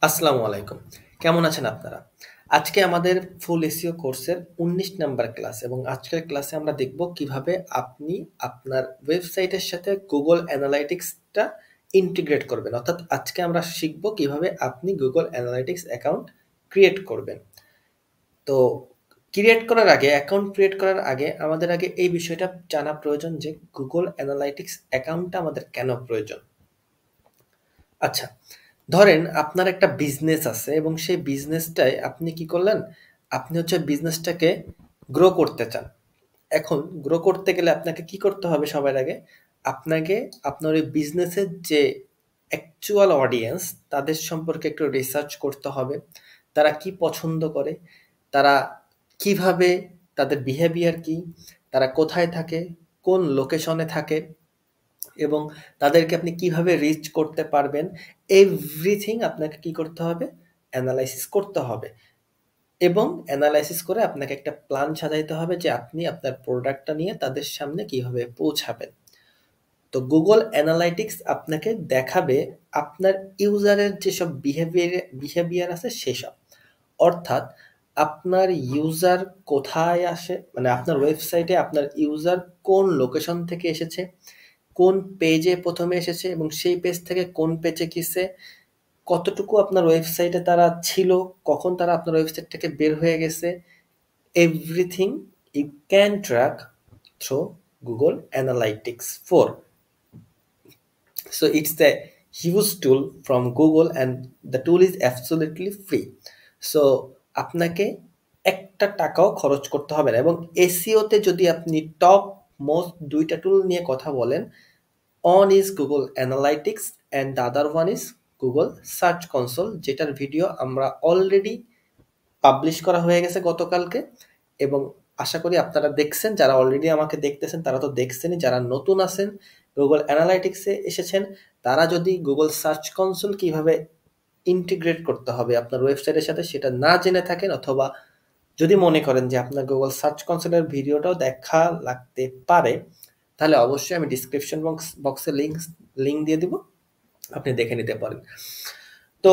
আসসালামু আলাইকুম। কেমন আছেন আপনারা? আজকে আমাদের ফুল এসইও কোর্সের ১৯ নাম্বার ক্লাস এবং আজকের ক্লাসে আমরা দেখব কিভাবে আপনি আপনার ওয়েবসাইটের সাথে Google Analytics টা ইন্টিগ্রেট করবেন। অর্থাৎ আজকে আমরা শিখব কিভাবে আপনি Google Analytics অ্যাকাউন্ট ক্রিয়েট করবেন। তো অ্যাকাউন্ট ক্রিয়েট করার আগে আমাদের আগে এই বিষয়টা জানা প্রয়োজন যে Google Analytics অ্যাকাউন্টটা আমাদের কেন প্রয়োজন? আচ্ছা, ধরেন আপনার একটা বিজনেস আছে এবং সেই বিজনেসটায় আপনি কি করলেন? আপনি হচ্ছে বিজনেসটাকে গ্রো করতে চান। এখন গ্রো করতে গেলে আপনাকে কি করতে হবে সবার আগে? আপনাকে আপনার ওই বিজনেসের যে অ্যাকচুয়াল অডিয়েন্স তাদের সম্পর্কে একটু রিসার্চ করতে হবে। তারা কি পছন্দ করে? তারা কিভাবে তাদের বিহেভিয়ার কি? তারা কোথায় থাকে? কোন লোকেশনে থাকে? এবং তাদেরকে আপনি কিভাবে রিচ করতে পারবেন এভরিথিং আপনাকে কি করতে হবে অ্যানালাইসিস করতে হবে এবং অ্যানালাইসিস করে আপনাকে একটা প্ল্যান সাজাইতে হবে যে আপনি আপনার প্রোডাক্টটা নিয়ে তাদের সামনে কিভাবে পৌঁছাবেন। তো গুগল অ্যানালাইটিক্স আপনাকে দেখাবে আপনার ইউজারের যেসব বিহেভিয়ার আছে সেসব, অর্থাৎ আপনার ইউজার কোথায় আসে, মানে আপনার ওয়েবসাইটে আপনার ইউজার কোন লোকেশন থেকে এসেছে, কোন পেজে প্রথমে এসেছে এবং সেই পেজ থেকে কোন পেজে গেছে, কতটুকু আপনার ওয়েবসাইটে তারা ছিল, কখন তারা আপনার ওয়েবসাইট থেকে বের হয়ে গেছে, everything you can track through Google Analytics 4. So it's the huge tool from Google and the tool is absolutely free. So আপনাকে একটা টাকাও খরচ করতে হবে না এবং এসইওতে যদি আপনি টপ মোস্ট দুইটা টুল নিয়ে কথা বলেন, one is Google Analytics and the other one is Google Search Console, যেটার ভিডিও আমরা অলরেডি পাবলিশ করা হয়ে গেছে গতকালকে এবং আশা করি আপনারা দেখছেন। যারা অলরেডি আমাকে দেখতেছেন তারা তো দেখছেনই, যারা নতুন আছেন গুগল অ্যানালাইটিক্সে এসেছেন তারা যদি গুগল সার্চ কনসোল কিভাবে ইন্টিগ্রেট করতে হবে আপনার ওয়েবসাইটের সাথে সেটা না জেনে থাকেন, অথবা যদি মনে করেন যে আপনার গুগল সার্চ কনসোলের ভিডিওটাও দেখা লাগতে পারে, তাহলে অবশ্যই আমি ডিসক্রিপশন বক্সে লিঙ্ক দিয়ে দিব, আপনি দেখে নিতে পারেন। তো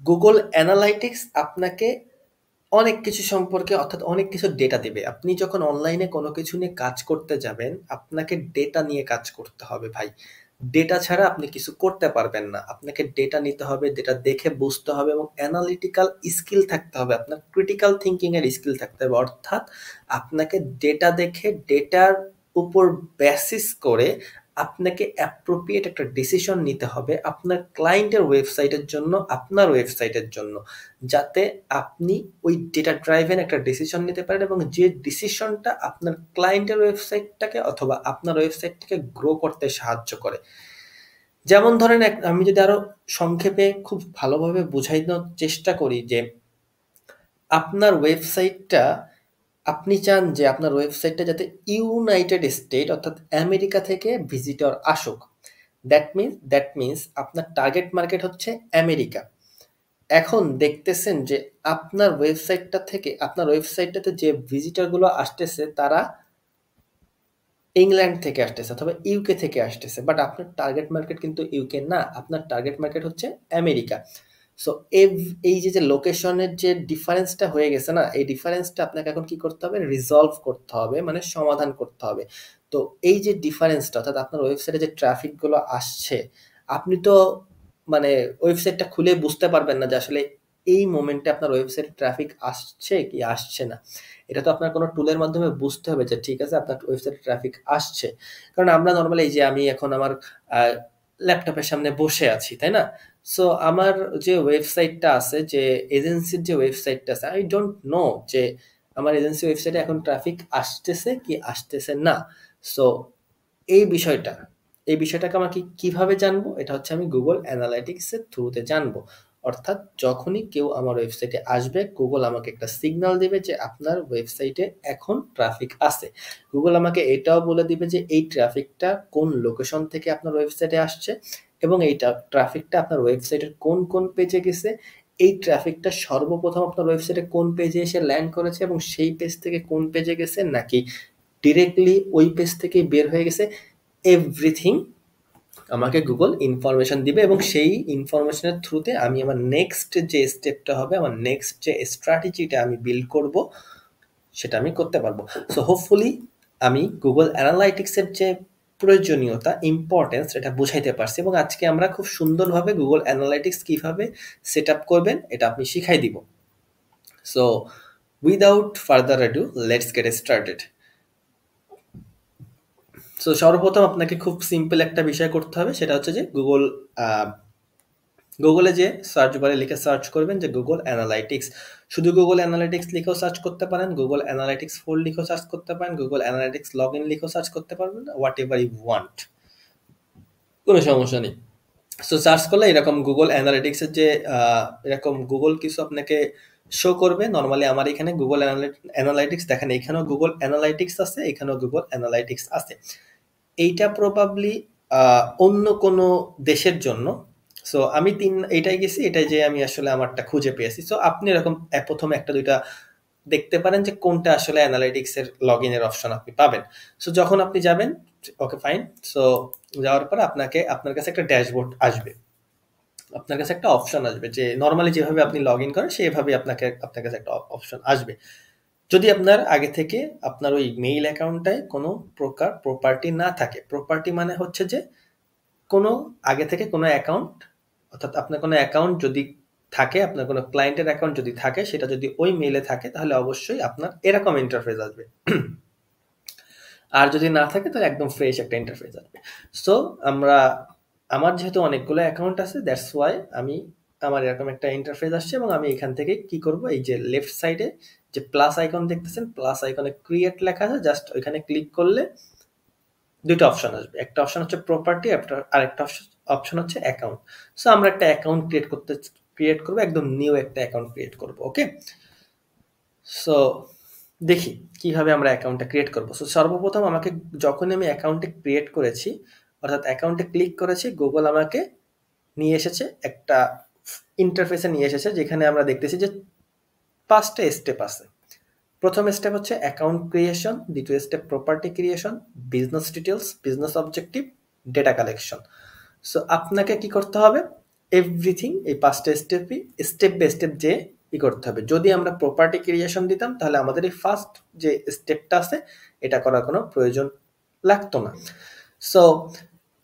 গুগল অ্যানালাইটিক্স আপনাকে অনেক কিছু সম্পর্কে, অর্থাৎ অনেক কিছু ডেটা দিবে। আপনি যখন অনলাইনে কোনো কিছু নিয়ে কাজ করতে যাবেন আপনাকে ডেটা নিয়ে কাজ করতে হবে ভাই। ডেটা ছাড়া আপনি কিছু করতে পারবেন না। আপনাকে ডেটা নিতে হবে, ডেটা দেখে বুঝতে হবে এবং অ্যানালিটিক্যাল স্কিল থাকতে হবে, আপনার ক্রিটিক্যাল থিঙ্কিং এর স্কিল থাকতে হবে। অর্থাৎ আপনাকে ডেটা দেখে ডেটার উপর বেসিস করে আপনাকে অ্যাপ্রোপ্রিয়েট একটা ডিসিশন নিতে হবে আপনার ক্লায়েন্টের ওয়েবসাইটের জন্য, আপনার ওয়েবসাইটের জন্য, যাতে আপনি ওই ডেটা ড্রাইভেন একটা ডিসিশন নিতে পারেন এবং যে ডিসিশনটা আপনার ক্লায়েন্টের ওয়েবসাইটটাকে অথবা আপনার ওয়েবসাইটটাকে গ্রো করতে সাহায্য করে। যেমন ধরেন আমি যদি আরো সংক্ষেপে খুব ভালোভাবে বুঝাইনোর চেষ্টা করি যে আপনার ওয়েবসাইটটা, আপনি চান যে আপনার ওয়েবসাইটটা যাতে ইউনাইটেড স্টেট অর্থাৎ আমেরিকা থেকে ভিজিটর আসুক। দ্যাট মিনস আপনার টার্গেট মার্কেট হচ্ছে আমেরিকা। এখন দেখতেছেন যে আপনার ওয়েবসাইটটাতে যে ভিজিটরগুলো আসতেছে তারা ইংল্যান্ড থেকে আসতেছে অথবা ইউকে থেকে আসতেছে, বাট আপনার টার্গেট মার্কেট কিন্তু ইউকে না, আপনার টার্গেট মার্কেট হচ্ছে আমেরিকা। সো এই যে লোকেশনের যে ডিফারেন্সটা হয়ে গেছে না, এই ডিফারেন্সটা আপনাকে এখন কি করতে হবে, রিজলভ করতে হবে, মানে সমাধান করতে হবে। তো এই যে ডিফারেন্সটা, অর্থাৎ আপনার ওয়েবসাইটে যে ট্রাফিকগুলো আসছে, আপনি তো মানে ওয়েবসাইটটা খুলে বুঝতে পারবেন না যে আসলে এই মোমেন্টে আপনার ওয়েবসাইটে ট্রাফিক আসছে কি আসছে না। এটা তো আপনার কোনো টুলের মাধ্যমে বুঝতে হবে যে ঠিক আছে আপনার ওয়েবসাইটে ট্রাফিক আসছে। কারণ আমরা নরমালি এই যে আমি এখন আমার ল্যাপটপের সামনে বসে আছি, তাই না? সো আমার যে ওয়েবসাইটটা আছে, যে এজেন্সির যে ওয়েবসাইটটা আছে, আই ডোন্ট নো যে আমার এজেন্সি ওয়েবসাইটে এখন ট্রাফিক আসতেছে কি আসতেছে না। সো এই বিষয়টা এই বিষয়টাকে আমরা কিভাবে জানবো? এটা হচ্ছে আমি গুগল অ্যানালাইটিক্স এর থ্রুতে জানবো। অর্থাৎ যখনই কেউ আমার ওয়েবসাইটে আসবে গুগল আমাকে একটা সিগন্যাল দিবে যে আপনার ওয়েবসাইটে এখন ট্রাফিক আছে। গুগল আমাকে এটাও বলে দিবে যে এই ট্রাফিকটা কোন লোকেশন থেকে আপনার ওয়েবসাইটে আসছে এবং এই ট্রাফিকটা আপনার ওয়েবসাইটের কোন কোন পেজে গেছে, এই ট্রাফিকটা সর্বপ্রথম আপনার ওয়েবসাইটে কোন পেজে এসে ল্যান্ড করেছে এবং সেই পেজ থেকে কোন পেজে গেছে, নাকি ডিরেক্টলি ওই পেজ থেকে বের হয়ে গেছে, এভরিথিং আমাকে গুগল ইনফরমেশন দিবে এবং সেই ইনফরমেশনের থ্রুতে আমি আমার নেক্সট যে স্টেপটা হবে, আমার নেক্সট যে স্ট্র্যাটেজিটা আমি বিল্ড করব, সেটা আমি করতে পারবো। সো হোপফুলি আমি গুগল অ্যানালাইটিক্সের যে প্রয়োজনীয়তা, ইম্পর্টেন্স, এটা বুঝাইতে পারছি এবং আজকে আমরা খুব সুন্দরভাবে গুগল অ্যানালাইটিক্স কিভাবে সেট আপ করবেন এটা আপনি শিখাই দিব। So without further ado, let's get started. So সর্বপ্রথম আপনাকে খুব সিম্পল একটা বিষয় করতে হবে, সেটা হচ্ছে যে গুগলে যে সার্চ বারে লিখে সার্চ করবেন যে গুগল অ্যানালাইটিক্স। শুধু গুগল অ্যানালাইটিক্স লিখেও সার্চ করতে পারেন, গুগল অ্যানালাইটিক্স 4 লিখেও সার্চ করতে পারেন, গুগল অ্যানালাইটিক্স লগ ইন লিখেও সার্চ করতে পারবেন, হোয়াট এভার ইউ ওয়ান্ট, কোনো সমস্যা নেই। সো সার্চ করলে এরকম গুগল অ্যানালিটিক্সের যে এরকম গুগল কিছু আপনাকে শো করবে। নর্মালি আমার এখানে গুগল অ্যানালাইটিক্স দেখেন, এখানেও গুগল অ্যানালাইটিক্স আছে, এখানেও গুগল অ্যানালাইটিক্স আছে। এইটা প্রবাবলি অন্য কোনো দেশের জন্য। সো আমি এইটাই গেছি, এটাই যে আমি আসলে আমারটা খুঁজে পেয়েছি। সো আপনি এরকম প্রথমে একটা দুইটা দেখতে পারেন যে কোনটা আসলে অ্যানালাইটিক্সের লগ ইনের অপশন আপনি পাবেন। সো যখন আপনি যাবেন, ওকে ফাইন, সো যাওয়ার পর আপনার কাছে একটা ড্যাশবোর্ড আসবে, আপনার কাছে একটা অপশন আসবে যে নর্মালি যেভাবে আপনি লগ ইন করেন সেভাবে আপনার কাছে একটা অপশন আসবে। যদি আপনার আগে থেকে আপনার ওই মেইল অ্যাকাউন্টটায় কোনো প্রকার প্রপার্টি না থাকে, প্রপার্টি মানে হচ্ছে যে কোনো আগে থেকে কোনো অ্যাকাউন্ট, অর্থাৎ আপনার কোনো অ্যাকাউন্ট যদি থাকে, আপনার কোনো ক্লায়েন্টের অ্যাকাউন্ট যদি থাকে, সেটা যদি ওই মেইলে থাকে তাহলে অবশ্যই আপনার এরকম ইন্টারফেস আসবে। আর যদি না থাকে তাহলে একদম ফ্রেশ একটা ইন্টারফেস আসবে। সো আমার যেহেতু অনেকগুলো অ্যাকাউন্ট আছে, দ্যাটস ওয়াই আমার এরকম একটা ইন্টারফেস আসছে এবং আমি এখান থেকে কি করব, এই যে লেফট সাইডে যে প্লাস আইকন দেখতেছেন, প্লাস আইকনে ক্রিয়েট লেখা আছে, জাস্ট ওইখানে ক্লিক করলে দুইটা অপশন আসবে, একটা অপশন হচ্ছে প্রপার্টি, আর একটা অপশন হচ্ছে অ্যাকাউন্ট। সো আমরা একটা অ্যাকাউন্ট ক্রিয়েট করবো, একদম নিউ একটা অ্যাকাউন্ট ক্রিয়েট করবো। ওকে, সো দেখি কিভাবে আমরা অ্যাকাউন্টটা ক্রিয়েট করবো। সো সর্বপ্রথম আমাকে, যখন আমি অ্যাকাউন্টে ক্রিয়েট করেছি, অর্থাৎ অ্যাকাউন্টে ক্লিক করেছি, গুগল আমাকে নিয়ে এসেছে একটা ইন্টারফেসে নিয়ে এসেছে, যেখানে আমরা দেখতেছি যে 5টা স্টেপ আছে। প্রথম স্টেপ হচ্ছে অ্যাকাউন্ট ক্রিয়েশন, দ্বিতীয় step property creation, business details, business objective, data collection. So আপনাকে কি করতে হবে, এভরিথিং এই 5টা স্টেপই স্টেপ বাই স্টেপ যে করতে হবে। যদি আমরা প্রপার্টি ক্রিয়েশন দিতাম তাহলে আমাদের এই ফার্স্ট যে স্টেপটা আছে এটা করার কোনো প্রয়োজন লাগতো না। সো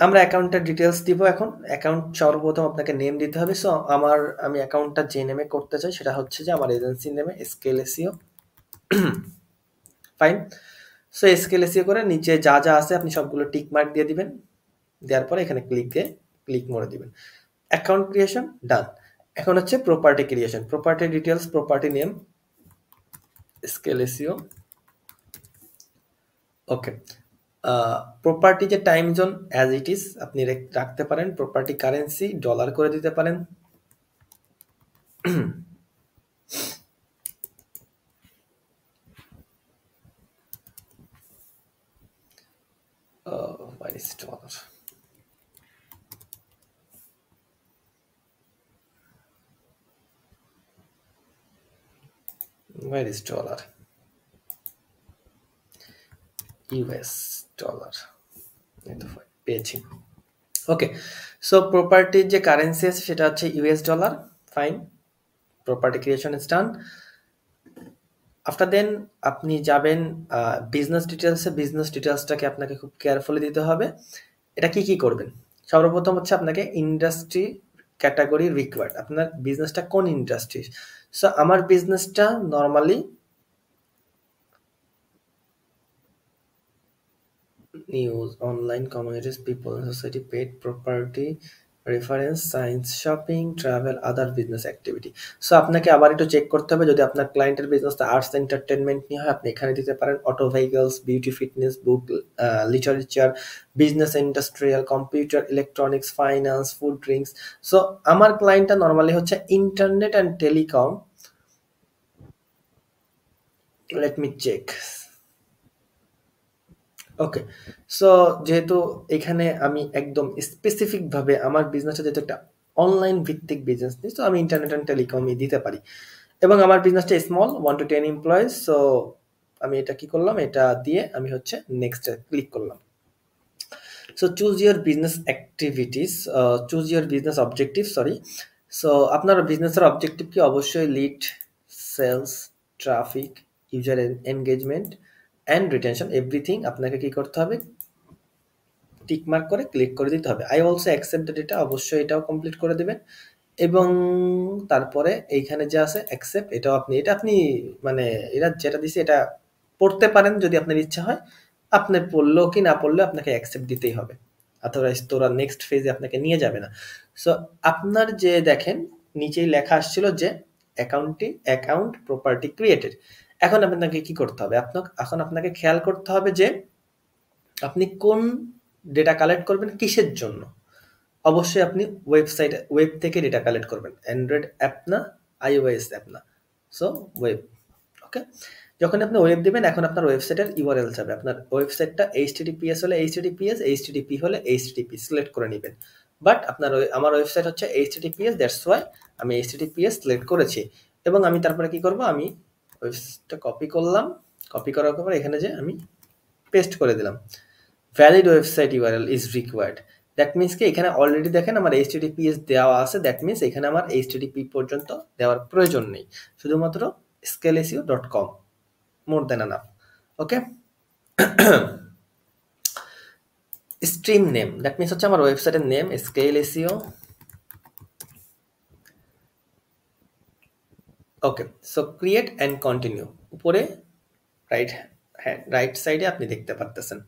আমরা অ্যাকাউন্টের ডিটেলস দিব। এখন অ্যাকাউন্ট সর্বপ্রথম আপনাকে নেম দিতে হবে। সো আমি অ্যাকাউন্টটা যে নেমে করতে চাই সেটা হচ্ছে যে আমার এজেন্সি নেমে scale SEO. Fine. So scale SEO করে নিচে যা যা আছে আপনি সবগুলো টিক মার্ক দিয়ে দিবেন, দেওয়ার পরে এখানে ক্লিক মোড়ে দিবেন। Account creation done. এখন হচ্ছে property creation, property details, property name, scale SEO. Okay, property যে time zone as it is আপনি রাখতে পারেন, প্রপার্টি কারেন্সি ডলার করে দিতে পারেন। Where is dollar? Where is dollar? US dollar, এই তো পেয়েছি। ওকে, সো প্রপার্টির যে কারেন্সি আছে সেটা হচ্ছে US dollar. Fine, property creation is done. After then আপনি যাবেন বিজনেস ডিটেলসে। বিজনেস ডিটেলসটাকে আপনাকে খুব কেয়ারফুলি দিতে হবে। এটা কি করবেন, সর্বপ্রথম হচ্ছে আপনাকে ইন্ডাস্ট্রি ক্যাটাগরি রিকোয়ার্ড, আপনার বিজনেসটা কোন ইন্ডাস্ট্রি। সো আমার বিজনেসটা normally news, online communities, people and society, paid, property, reference, science, shopping, travel, other business activity. So আপনাকে আবার একটু চেক করতে হবে, যদি আপনার ক্লায়েন্টের বিজনেসটা আর্টস এন্টারটেনমেন্ট নিয়ে হয় আপনি এখানে দিতে পারেন auto vehicles, beauty, fitness, book, literature, business, industrial, computer, electronics, finance, food, drinks. So আমার ক্লায়েন্টটা নর্মালি হচ্ছে internet and telecom. Let me check. Okay, so যেহেতু এখানে আমি একদম স্পেসিফিকভাবে আমার বিজনেসটা যেহেতু একটা অনলাইন ভিত্তিক বিজনেস নিই, তো আমি ইন্টারনেট অ্যান্ড টেলিকমই দিতে পারি এবং আমার বিজনেসটা স্মল, 1 to 10 এমপ্লয়িজ। সো আমি এটা কি করলাম, এটা দিয়ে আমি হচ্ছে নেক্সট ক্লিক করলাম। So choose your business activities, choose your business objective, sorry. So আপনার বিজনেসের অবজেক্টিভ কি? অবশ্যই lead, sales, traffic, user engagement and retention, everything আপনাকে কি করতে হবে? টিক মার্ক করে ক্লিক করে দিতে হবে। আই অলসো অ্যাকসেপ্ট দ্যাট, এটা অবশ্যই এটাও কমপ্লিট করে দেবেন। এবং তারপরে এইখানে যে আছে অ্যাকসেপ্ট, এটাও আপনি, এটা আপনি মানে এরা যেটা দিছে এটা পড়তে পারেন যদি আপনার ইচ্ছা হয়। আপনি পড়লেও কি না পড়লেও আপনাকে অ্যাকসেপ্ট দিতেই হবে, আদারওয়াইজ তোরা নেক্সট ফেজে আপনাকে নিয়ে যাবে না। সো আপনার যে দেখেন নিচেই লেখা আসছিল যে অ্যাকাউন্ট প্রপার্টি ক্রিয়েটেড। এখন আপনাকে কি করতে হবে? এখন আপনাকে খেয়াল করতে হবে যে আপনি কোন ডেটা কালেক্ট করবেন, কিসের জন্য। অবশ্যই আপনি ওয়েব থেকে ডেটা কালেক্ট করবেন, অ্যান্ড্রয়েড অ্যাপ না, iOS অ্যাপ না। সো ওয়েব, ওকে। যখন আপনি ওয়েব দেবেন, এখন আপনার ওয়েবসাইটের ইউআরএল যাবে। আপনার ওয়েবসাইটটা এইচটিটিপিএস হলে এইচটিটিপিএস, এইচটিটিপি হলে এইচটিটিপি সিলেক্ট করে নেবেন। বাট আমার ওয়েবসাইট হচ্ছে এইচটিটিপিএস, দ্যাটস ওয়াই আমি এইচটিটিপিএস সিলেক্ট করেছি। এবং আমি তারপরে কি করব? আমি ওয়েবসাইটটা কপি করলাম, কপি করার পর এখানে যে আমি পেস্ট করে দিলাম। Valid website URL is required. That means কি এখানে অলরেডি দেখেন আমার এইচটিটিপিএস দেওয়া আছে, দ্যাট মিনস এখানে আমার এইচটিটিপি পর্যন্ত দেওয়ার প্রয়োজন নেই, শুধুমাত্র scaleseo.com, more than enough. Okay. Stream name, that means হচ্ছে আমার ওয়েবসাইটের name Scaleseo. Okay, so create and continue, উপরে রাইট সাইডে আপনি দেখতে পারতেছেন।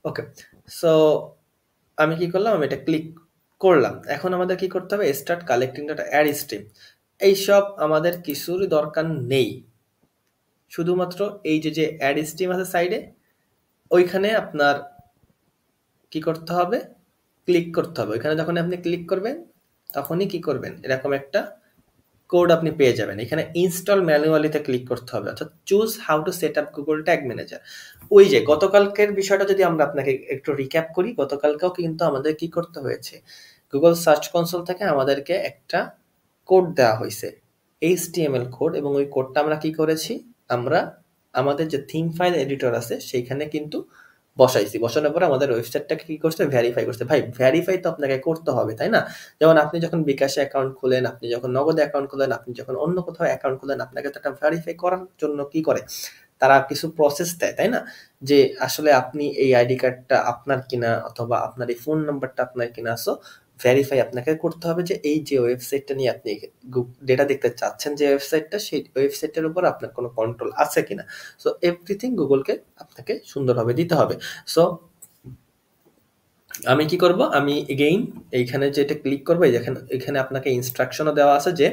ওকে, সো আমি কি করলাম? আমি এটা ক্লিক করলাম। এখন আমাদের কি করতে হবে? Start collecting data, add stream. এইসব আমাদের কিছুর দরকার নেই, শুধুমাত্র এই যে অ্যাড স্ট্রিম আছে সাইডে, ওইখানে আপনার কি করতে হবে? ক্লিক করতে হবে। ওইখানে যখন আপনি ক্লিক করবেন তখনই কি করবেন? এরকম একটা কোড আপনি পেয়ে যাবেন। এখানে ইনস্টল ম্যানুয়ালিতে ক্লিক করতে হবে, অর্থাৎ choose how to set up Google tag manager. ওই যে গতকালকের বিষয়টা যদি আমরা আপনাকে একটু রিক্যাপ করি, গতকালকেও কিন্তু আমাদের কি করতে হয়েছে? গুগল সার্চ কনসোল থেকে আমাদেরকে একটা কোড দেওয়া হয়েছে, HTML কোড, এবং ওই কোডটা আমরা কি করেছি? আমরা আমাদের যে থিম ফাইল এডিটর আছে সেইখানে কিন্তু বসাইছি। বসানোর পরে আমাদের ওয়েবসাইটটাকে কি করছে? ভেরিফাই করছে। ভাই ভেরিফাই তো আপনাকে করতে হবে, তাই না? যেমন আপনি যখন বিকাশে অ্যাকাউন্ট খোলেন, আপনি যখন নগদে অ্যাকাউন্ট খোলেন, আপনি যখন অন্য কোথাও অ্যাকাউন্ট খোলেন, আপনাকে তো একটা ভেরিফাই করার জন্য কি করে? তারা কিছু প্রসেস দেয়, তাই না? যে আসলে আপনি এই আইডি কার্ডটা আপনার কিনা, অথবা আপনার এই ফোন নাম্বারটা আপনার কিনা। সো ভেরিফাই আপনাকে করতে হবে যে এই যে ওয়েবসাইটটা নিয়ে আপনি ডেটা দেখতে চাচ্ছেন, যে ওয়েবসাইটটা, সেই ওয়েবসাইটের উপর আপনার কোনো কন্ট্রোল আছে কিনা। সো এভরিথিং গুগলকে আপনাকে সুন্দরভাবে দিতে হবে। সো আমি কি করব? আমি এগেইন এইখানে যেটা ক্লিক করবো, এখানে আপনাকে ইনস্ট্রাকশনও দেওয়া আছে যে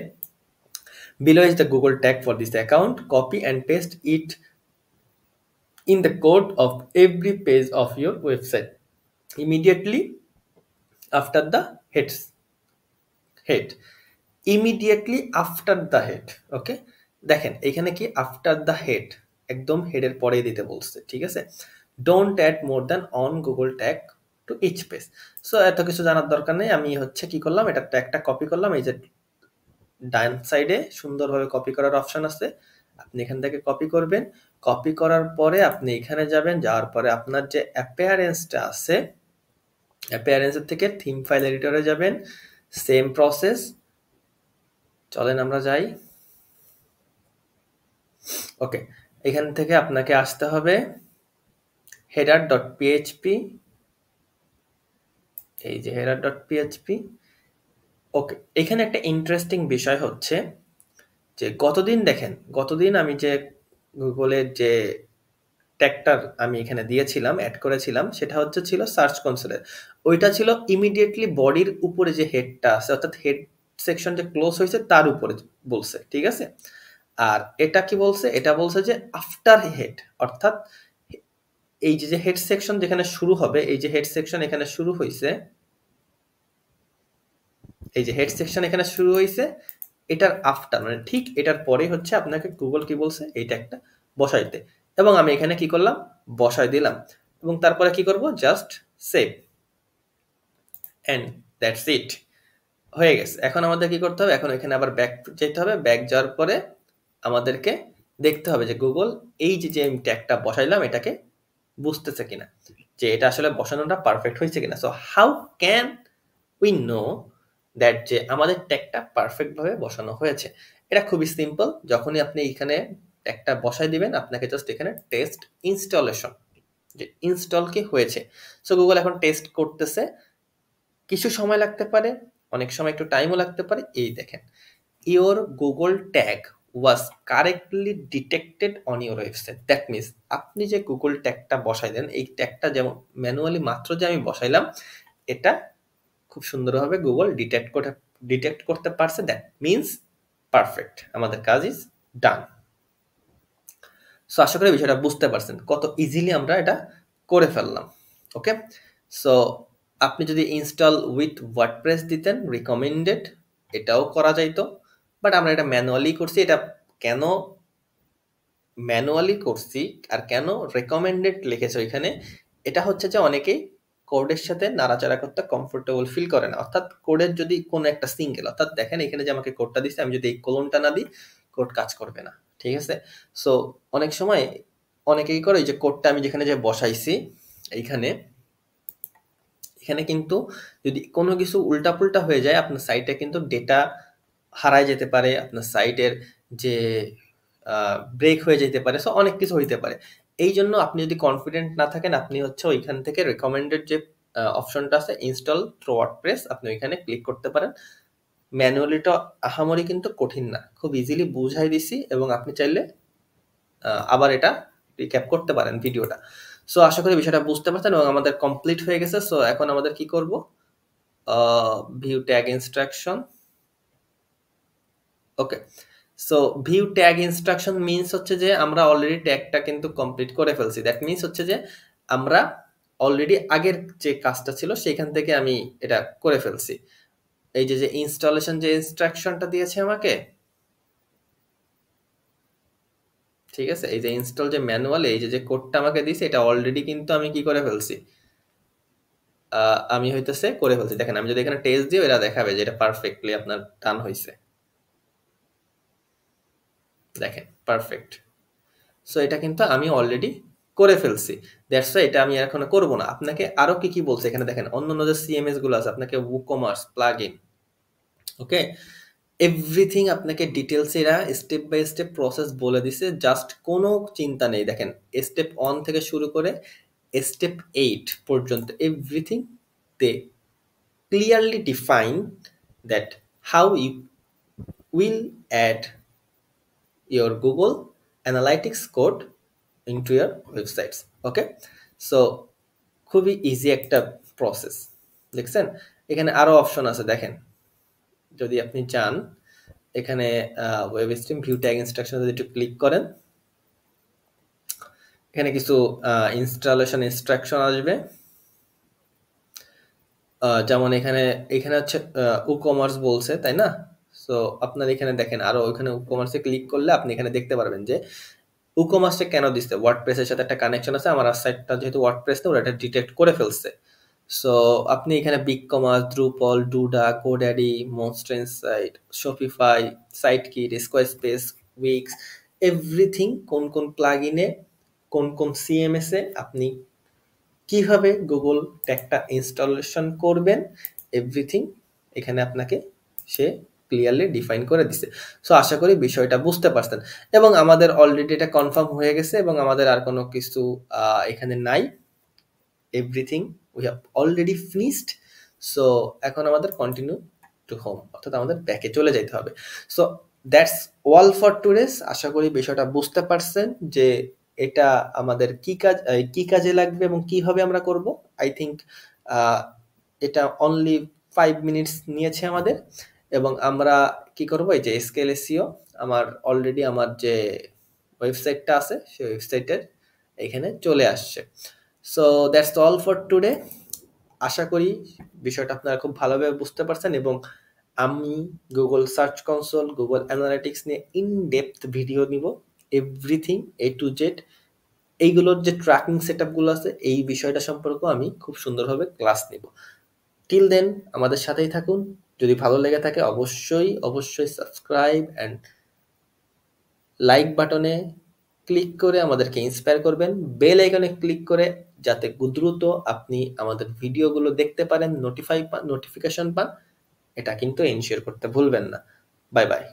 below is the Google tag for this account, copy and paste it in the code of every page of your website immediately after the head, immediately after the head। ওকে, দেখেন এখানে কি আফটার দ্য হেড, একদম হেডের পরেই দিতে বলছে, ঠিক আছে? Don't add more than one Google tag to each page. So এত কিছু জানার দরকার নেই। আমি হচ্ছে কি করলাম, এটা ট্যাগটা কপি করলাম। এই যে ডান সাইডে সুন্দরভাবে কপি করার অপশন আছে, আপনি এখান থেকে কপি করবেন। কপি করার পরে আপনি এখানে যাবেন, যাওয়ার পরে আপনার যে অ্যাপিয়ারেন্সটা আছে, অ্যাপিয়ারেন্সের থেকে থিম ফাইল এডিটরে যাবেন, সেম প্রসেস। চলেন আমরা যাই। ওকে, এখান থেকে আপনাকে আসতে হবে header.php, এই যে header.php। ওকে, এখানে একটা ইন্টারেস্টিং বিষয় হচ্ছে যে গতদিন আমি যে গুগলের যে ট্যাগটার আমি এখানে দিয়েছিলাম, অ্যাড করেছিলাম, সেটা ছিল সার্চ কনসোলের। ওইটা ছিল ইমিডিয়েটলি বডির উপরে যে হেডটা আছে, অর্থাৎ হেড সেকশন যে ক্লোজ হয়েছে তার উপরে বলছে, ঠিক আছে? আর এটা কি বলছে? এটা বলছে যে আফটার হেড, অর্থাৎ এই যে হেড সেকশন যেখানে শুরু হবে, এই যে হেড সেকশন এখানে শুরু হয়েছে, এই যে হেড সেকশন এখানে শুরু হয়েছে, এটার আফটার মানে ঠিক এটার পরে হচ্ছে আপনাকে গুগল কি বলছে? এইটা একটা বসাইতে। এবং আমি এখানে কি করলাম? বসাই দিলাম। এবং তারপরে কি করব? Just save, and that's it, হয়ে গেছে। এখন আমাদের কি করতে হবে? এখন এখানে আবার ব্যাক যেতে হবে। ব্যাক যাওয়ার পরে আমাদেরকে দেখতে হবে যে গুগল এই যে আমি ট্যাগটা বসাইলাম এটাকে বুঝতেছে কিনা। যে এটা আসলে বসানোটা পারফেক্ট হয়েছে কিনা। So how can we know that যে আমাদের ট্যাগটা পারফেক্ট ভাবে বসানো হয়েছে? এটা খুবই সিম্পল। যখনই আপনি এখানে ট্যাগটা বসাই দিবেন, আপনাকে জাস্ট এখানে টেস্ট ইনস্টলেশন, যে ইনস্টল কি হয়েছে। সো গুগল এখন টেস্ট করতেছে, কিছু সময় লাগতে পারে, অনেক সময় একটু টাইমও লাগতে পারে। এই দেখেন, your Google tag was correctly detected on your website. That means আপনি যে Google ট্যাগটা বসাইলেন, এই ট্যাগটা যেমন ম্যানুয়ালি মাত্র যে আমি বসাইলাম, এটা খুব সুন্দরভাবে গুগল ডিটেক্ট করতে পারছে। দ্যাট মিনস পারফেক্ট, আমাদের কাজ ইজ ডান। সো আশা করি বিষয়টা বুঝতে পারছেন কত ইজিলি আমরা এটা করে ফেললাম। ওকে, সো আপনি যদি ইনস্টল উইথ ওয়ার্ডপ্রেস দিতেন রিকমেন্ডেড, এটাও করা যাইতো, বাট আমরা এটা ম্যানুয়ালি করছি। এটা কেন ম্যানুয়ালি করছি আর কেন রেকমেন্ডেড লিখেছে ওইখানে, এটা হচ্ছে যে অনেকেই কোডের সাথে নাড়াচাড়া করতে কমফোর্টেবল ফিল করে না। অর্থাৎ কোডের যদি কোনো একটা সিঙ্গেল, অর্থাৎ দেখেন এখানে যে আমাকে কোডটা দিচ্ছে, আমি যদি এই কোলনটা না দিই কোড কাজ করবে না। ঠিক আছে, সো অনেক সময় অনেকেই করে যে কোডটা আমি যেখানে যে বসাইছি এইখানে, এখানে কিন্তু যদি কোনো কিছু উল্টাপুল্টা হয়ে যায় আপনার সাইটে কিন্তু ডেটা হারায় যেতে পারে, আপনার সাইটের যে ব্রেক হয়ে যেতে পারে, সো অনেক কিছু হইতে পারে। এই জন্য আপনি যদি কনফিডেন্ট না থাকেন, আপনি হচ্ছে ওইখান থেকে রেকমেন্ডেড যে অপশনটা আছে ইনস্টল থ্রু ওয়ার্ডপ্রেস, আপনি ওইখানে ক্লিক করতে পারেন। ম্যানুয়ালিটা আহামরি কিন্তু কঠিন না, খুব ইজিলি বুঝাই দিছি, এবং আপনি চাইলে আবার এটা রিক্যাপ করতে পারেন ভিডিওটা। সো আশা করি বিষয়টা বুঝতে পারছেন এবং আমাদের কমপ্লিট হয়ে গেছে। সো এখন আমাদের কি করব, view tag instruction. Okay, so view tag instruction means হচ্ছে যে আমরা অলরেডি ট্যাগটা কিন্তু কমপ্লিট করে ফেলছি। দ্যাট মিনস হচ্ছে যে আমরা অলরেডি আগের যে কাজটা ছিল সেখান থেকে আমি এটা করে ফেলছি। এই যে ইনস্টলেশন যে ইনস্ট্রাকশনটা দিয়েছে আমাকে, ঠিক আছে, এই যে ইনস্টল যে ম্যানুয়ালে এই যে কোডটা আমাকে দিয়েছে, এটা অলরেডি কিন্তু আমি কি করে ফেলছি, আমি হইতেছে করে ফেলছি। দেখেন আমি যদি এখানে টেস্ট দিই, এরা দেখাবে যে এটা পারফেক্টলি আপনার ডান হয়েছে। দেখেন পারফেক্ট। সো এটা কিন্তু আমি অলরেডি করে ফেলছি। দ্যাটস ওয়াই এটা আমি এখন করব না। আপনাকে আরো কি কি বলছে এখানে দেখেন, অন্যান্য যে সিএমএস গুলো আছে, আপনাকে WooCommerce প্লাগইন, ওকে, এভরিথিং আপনাকে ডিটেলস এরা স্টেপ বাই স্টেপ প্রসেস বলে দিছে। জাস্ট কোনো চিন্তা নেই। দেখেন স্টেপ 1 থেকে শুরু করে স্টেপ 8 পর্যন্ত everything they clearly define that how you will add your Google Analytics code into your websites. Okay, so খুবই ইজি একটা প্রসেস। দেখছেন এখানে আরো অপশন আছে, দেখেন যদি আপনি চান এখানে web stream view tag instruction যদি একটু ক্লিক করেন, এখানে কিছু ইনস্টলেশন ইনস্ট্রাকশন আসবে। যেমন এখানে এখানে হচ্ছে WooCommerce বলছে, তাই না? সো আপনার এখানে দেখেন আরো ওইখানে WooCommerce ক্লিক করলে আপনি এখানে দেখতে পারবেন যে WooCommerce কেন দিচ্ছে, ওয়ার্ডপ্রেসের সাথে একটা কানেকশন আছে। আমার সাইটটা যেহেতু ওয়ার্ডপ্রেস না, ওরা এটা ডিটেক্ট করে ফেলছে। সো আপনি এখানে BigCommerce, Drupal, Duda, GoDaddy, Monster Insight, Shopify, SiteKit, Squarespace, Wix, everything কোন কোন প্লাগইনে কোন কোন সিএমএস এ আপনি কিভাবে গুগল ট্যাগটা ইনস্টলেশন করবেন, এভরিথিং এখানে আপনাকে সে ক্লিয়ারলি ডিফাইন করে দিছে। সো আশা করি বিষয়টা বুঝতে পারছেন এবং আমাদের অলরেডি এটা কনফার্ম হয়ে গেছে এবং আমাদের আর কোনো কিছু এখানে নাই। Everything we have already finished. So এখন আমাদের কন্টিনিউ টু হোম, অর্থাৎ আমাদের ব্যাকে চলে যেতে হবে। So that's all for today's. আশা করি বিষয়টা বুঝতে পারছেন যে এটা আমাদের কি কাজে লাগবে এবং কিভাবে আমরা করব। আই থিঙ্ক এটা অনলি 5 মিনিটস নিয়েছে আমাদের এবং আমরা কি করব, এই যে স্কেল এসইও আমার অলরেডি আমার যে ওয়েবসাইটটা আছে সেই ওয়েবসাইটের এখানে চলে আসছে। So that's all for today. আশা করি বিষয়টা আপনারা খুব ভালোভাবে বুঝতে পারছেন এবং আমি Google search console, Google analytics নিয়ে ইন ডেপথ ভিডিও নিব, এভরিথিং এ টু জেড। এইগুলোর যে ট্র্যাকিং সেটআপগুলো আছে এই বিষয়টা সম্পর্কেও আমি খুব সুন্দরভাবে ক্লাস নিব। টিল দেন আমাদের সাথেই থাকুন। যদি ভালো লেগে থাকে অবশ্যই অবশ্যই সাবস্ক্রাইব অ্যান্ড লাইক বাটনে ক্লিক করে আমাদেরকে ইন্সপায়ার করবেন। বেল আইকনে ক্লিক করে যাতে দ্রুত আপনি আমাদের ভিডিওগুলো দেখতে পারেন, নোটিফিকেশন পান, এটা কিন্তু এনশিওর করতে ভুলবেন না। Bye bye.